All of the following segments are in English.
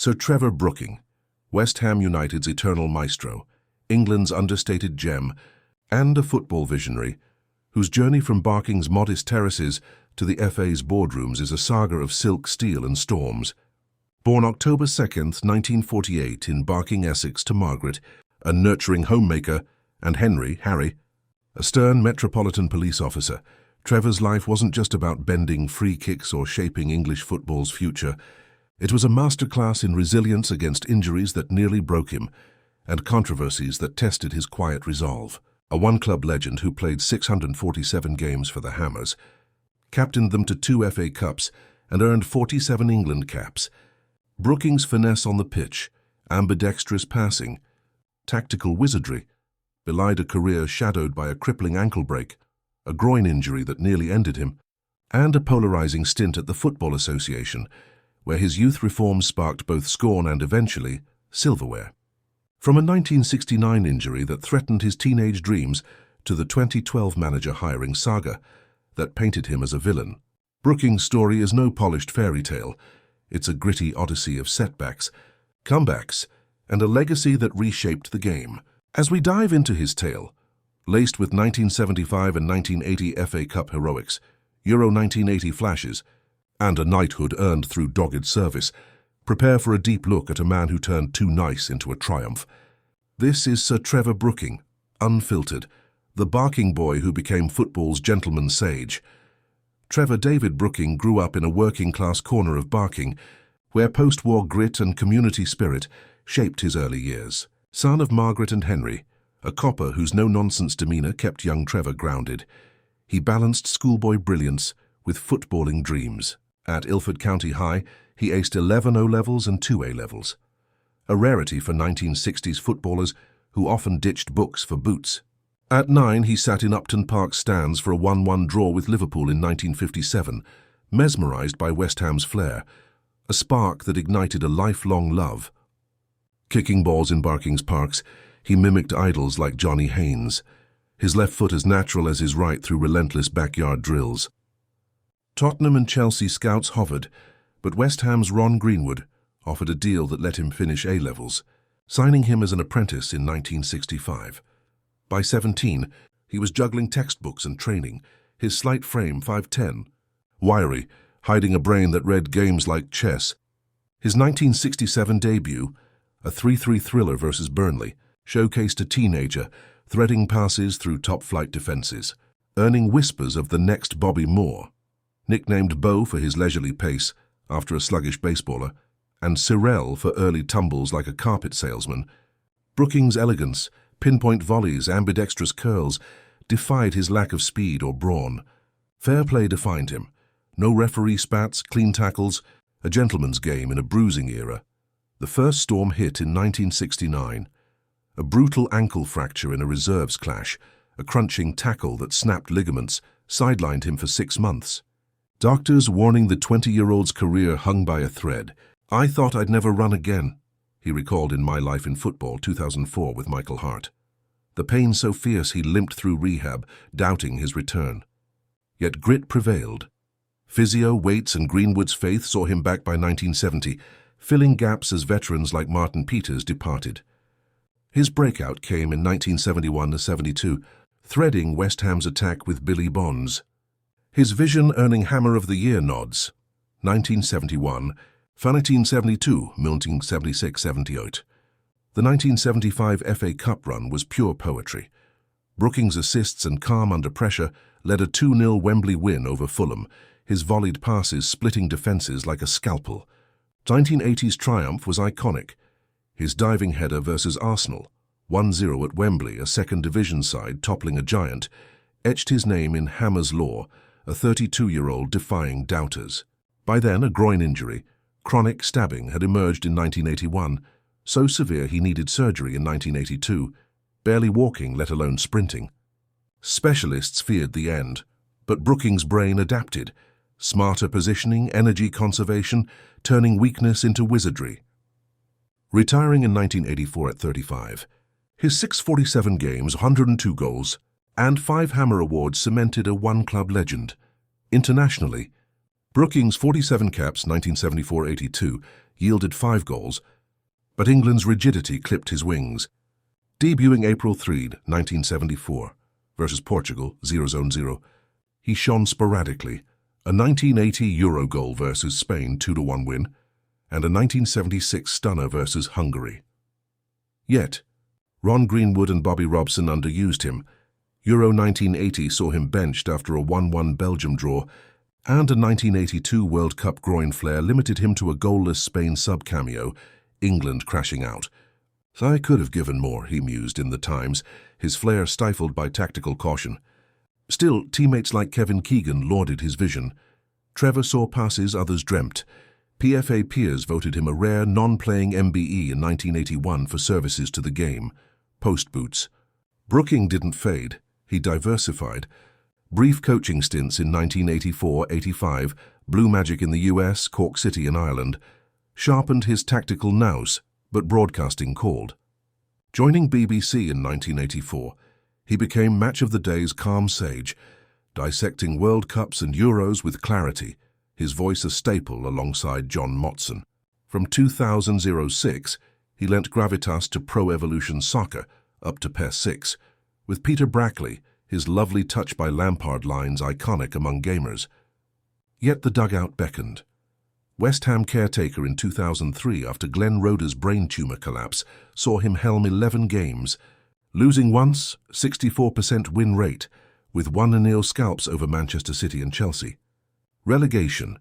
Sir Trevor Brooking, West Ham United's eternal maestro, England's understated gem, and a football visionary, whose journey from Barking's modest terraces to the FA's boardrooms is a saga of silk, steel and storms. Born October 2nd, 1948 in Barking, Essex to Margaret, a nurturing homemaker, and Henry, Harry, a stern metropolitan police officer, Trevor's life wasn't just about bending free kicks or shaping English football's future. It was a masterclass in resilience against injuries that nearly broke him and controversies that tested his quiet resolve. A one-club legend who played 647 games for the Hammers, captained them to 2 FA Cups and earned 47 England caps. Brooking's finesse on the pitch, ambidextrous passing, tactical wizardry, belied a career shadowed by a crippling ankle break, a groin injury that nearly ended him, and a polarizing stint at the Football Association, where his youth reforms sparked both scorn and, eventually, silverware. From a 1969 injury that threatened his teenage dreams to the 2012 manager hiring saga that painted him as a villain, Brooking's story is no polished fairy tale. It's a gritty odyssey of setbacks, comebacks, and a legacy that reshaped the game. As we dive into his tale, laced with 1975 and 1980 FA Cup heroics, Euro 1980 flashes, and a knighthood earned through dogged service, prepare for a deep look at a man who turned too nice into a triumph. This is Sir Trevor Brooking, unfiltered, the Barking boy who became football's gentleman sage. Trevor David Brooking grew up in a working-class corner of Barking, where post-war grit and community spirit shaped his early years. Son of Margaret and Henry, a copper whose no-nonsense demeanor kept young Trevor grounded, he balanced schoolboy brilliance with footballing dreams. At Ilford County High, he aced 11 O-levels and 2 A-levels, a rarity for 1960s footballers who often ditched books for boots. At 9, he sat in Upton Park stands for a 1-1 draw with Liverpool in 1957, mesmerized by West Ham's flair, a spark that ignited a lifelong love. Kicking balls in Barking's parks, he mimicked idols like Johnny Haynes, his left foot as natural as his right through relentless backyard drills. Tottenham and Chelsea scouts hovered, but West Ham's Ron Greenwood offered a deal that let him finish A-levels, signing him as an apprentice in 1965. By 17, he was juggling textbooks and training, his slight frame 5'10", wiry, hiding a brain that read games like chess. His 1967 debut, a 3-3 thriller versus Burnley, showcased a teenager threading passes through top-flight defenses, earning whispers of the next Bobby Moore. Nicknamed Bo for his leisurely pace after a sluggish baseballer, and Cyril for early tumbles like a carpet salesman, Brooking's elegance, pinpoint volleys, ambidextrous curls defied his lack of speed or brawn. Fair play defined him. No referee spats, clean tackles, a gentleman's game in a bruising era. The first storm hit in 1969. A brutal ankle fracture in a reserves clash, a crunching tackle that snapped ligaments, sidelined him for 6 months. Doctors warning the 20-year-old's career hung by a thread. "I thought I'd never run again," he recalled in My Life in Football 2004 with Michael Hart. The pain so fierce he limped through rehab, doubting his return. Yet grit prevailed. Physio, weights and Greenwood's faith saw him back by 1970, filling gaps as veterans like Martin Peters departed. His breakout came in 1971-72, threading West Ham's attack with Billy Bonds. His vision earning Hammer of the Year nods, 1971, 1972, 1976-78. The 1975 FA Cup run was pure poetry. Brooking's assists and calm under pressure led a 2-0 Wembley win over Fulham, his volleyed passes splitting defences like a scalpel. 1980's triumph was iconic. His diving header versus Arsenal, 1-0 at Wembley, a second division side toppling a giant, etched his name in Hammer's lore, a 32-year-old defying doubters. By then, a groin injury, chronic stabbing, had emerged in 1981, so severe he needed surgery in 1982, barely walking, let alone sprinting. Specialists feared the end, but Brooking's brain adapted, smarter positioning, energy conservation, turning weakness into wizardry. Retiring in 1984 at 35, his 647 games, 102 goals, and 5 Hammer Awards cemented a one-club legend. Internationally, Brooking's 47 caps 1974-82 yielded 5 goals, but England's rigidity clipped his wings. Debuting April 3, 1974, versus Portugal, 0-0, he shone sporadically, a 1980 Euro goal versus Spain 2-1 win, and a 1976 stunner versus Hungary. Yet, Ron Greenwood and Bobby Robson underused him. Euro 1980 saw him benched after a 1-1 Belgium draw, and a 1982 World Cup groin flare limited him to a goalless Spain sub-cameo, England crashing out. "I could have given more," he mused in The Times, his flair stifled by tactical caution. Still, teammates like Kevin Keegan lauded his vision. Trevor saw passes others dreamt. PFA peers voted him a rare non-playing MBE in 1981 for services to the game, post boots. Brooking didn't fade, he diversified. Brief coaching stints in 1984-85, Blue Magic in the US, Cork City in Ireland, sharpened his tactical nous, but broadcasting called. Joining BBC in 1984, he became Match of the Day's calm sage, dissecting World Cups and Euros with clarity, his voice a staple alongside John Motson. From 2006, he lent gravitas to Pro Evolution Soccer, up to PES 6, with Peter Brackley, his lovely touch by Lampard lines iconic among gamers. Yet the dugout beckoned. West Ham caretaker in 2003 after Glenn Roeder's brain tumour collapse saw him helm 11 games, losing once, 64% win rate, with 1-0 scalps over Manchester City and Chelsea. Relegation,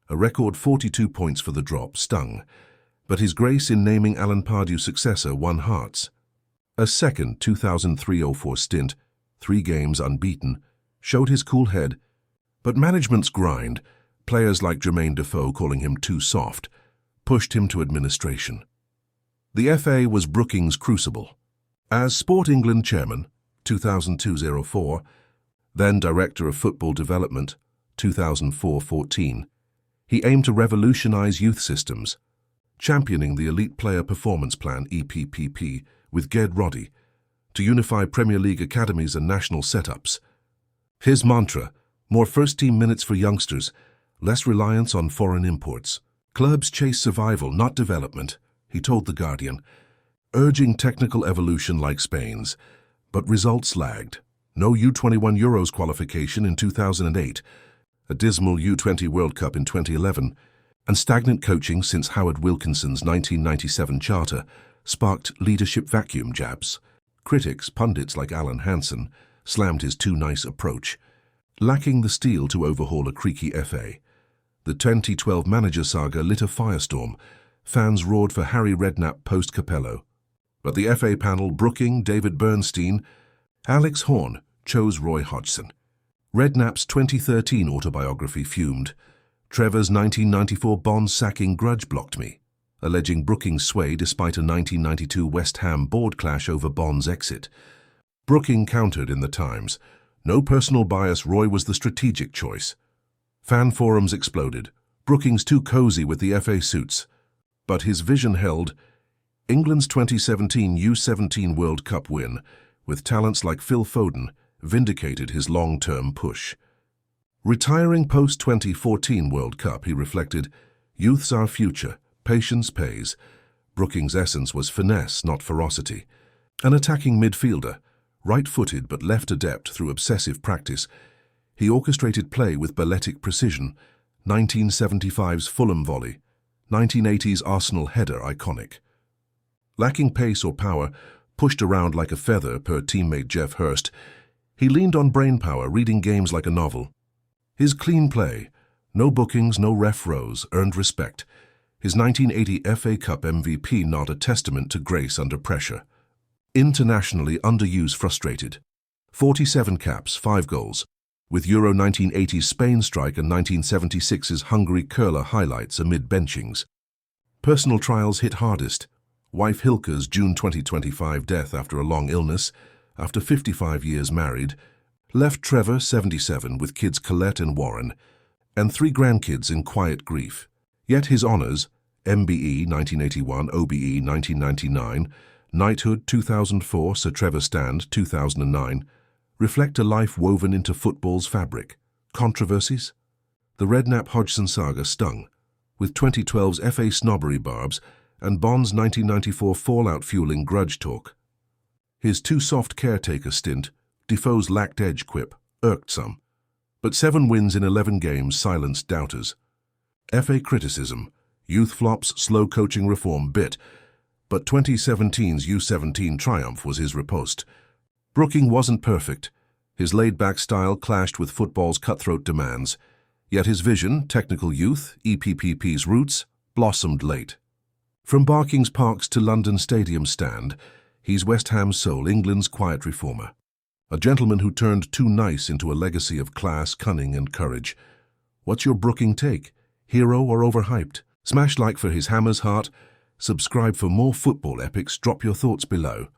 a record 42 points for the drop, stung, but his grace in naming Alan Pardew's successor won hearts. A second 2003-04 stint, 3 games unbeaten, showed his cool head, but management's grind, players like Jermaine Defoe calling him too soft, pushed him to administration. The FA was Brooking's crucible. As Sport England chairman, 2002-04, then Director of Football Development, 2004-14, he aimed to revolutionize youth systems, championing the Elite Player Performance Plan (EPPP) with Ged Roddy to unify Premier League academies and national setups. His mantra, more first-team minutes for youngsters, less reliance on foreign imports. Clubs chase survival, not development, he told The Guardian, urging technical evolution like Spain's, but results lagged. No U21 Euros qualification in 2008, a dismal U20 World Cup in 2011, and stagnant coaching since Howard Wilkinson's 1997 charter sparked leadership vacuum jabs. Critics, pundits like Alan Hansen, slammed his too-nice approach, lacking the steel to overhaul a creaky FA. The 2012 manager saga lit a firestorm. Fans roared for Harry Redknapp post-Capello. But the FA panel, Brooking, David Bernstein, Alex Horne, chose Roy Hodgson. Redknapp's 2013 autobiography fumed. Trevor's 1994 Bond sacking grudge blocked me, alleging Brooking's sway despite a 1992 West Ham board clash over Bond's exit. Brooking countered in The Times. No personal bias, Roy was the strategic choice. Fan forums exploded. Brooking's too cozy with the FA suits. But his vision held. England's 2017 U17 World Cup win, with talents like Phil Foden, vindicated his long-term push. Retiring post-2014 World Cup, he reflected, "Youth's our future, patience pays." Brooking's essence was finesse, not ferocity. An attacking midfielder, right-footed but left adept through obsessive practice, he orchestrated play with balletic precision, 1975's Fulham volley, 1980's Arsenal header iconic. Lacking pace or power, pushed around like a feather per teammate Jeff Hurst, he leaned on brainpower, reading games like a novel. His clean play, no bookings, no ref rows, earned respect. His 1980 FA Cup MVP not a testament to grace under pressure. Internationally underused, frustrated. 47 caps, 5 goals, with Euro 1980's Spain strike and 1976's Hungary curler highlights amid benchings. Personal trials hit hardest. Wife Hilke's June 2025 death after a long illness, after 55 years married, left Trevor, 77, with kids Colette and Warren, and 3 grandkids in quiet grief. Yet his honours, MBE 1981, OBE 1999, Knighthood 2004, Sir Trevor Stand 2009, reflect a life woven into football's fabric. Controversies? The Redknapp-Hodgson saga stung. with 2012's FA snobbery barbs and Bond's 1994 fallout fueling grudge talk. His too soft caretaker stint, Defoe's lacked edge quip, irked some. But 7 wins in 11 games silenced doubters. FA criticism, youth flops, slow coaching reform bit, but 2017's U17 triumph was his riposte. Brooking wasn't perfect. His laid-back style clashed with football's cutthroat demands, yet his vision, technical youth, EPPP's roots, blossomed late. From Barking's Parks to London Stadium stand, he's West Ham's soul, England's quiet reformer. A gentleman who turned too nice into a legacy of class, cunning and courage. What's your Brooking take? Hero or overhyped? Smash like for his hammer's heart. Subscribe for more football epics. Drop your thoughts below.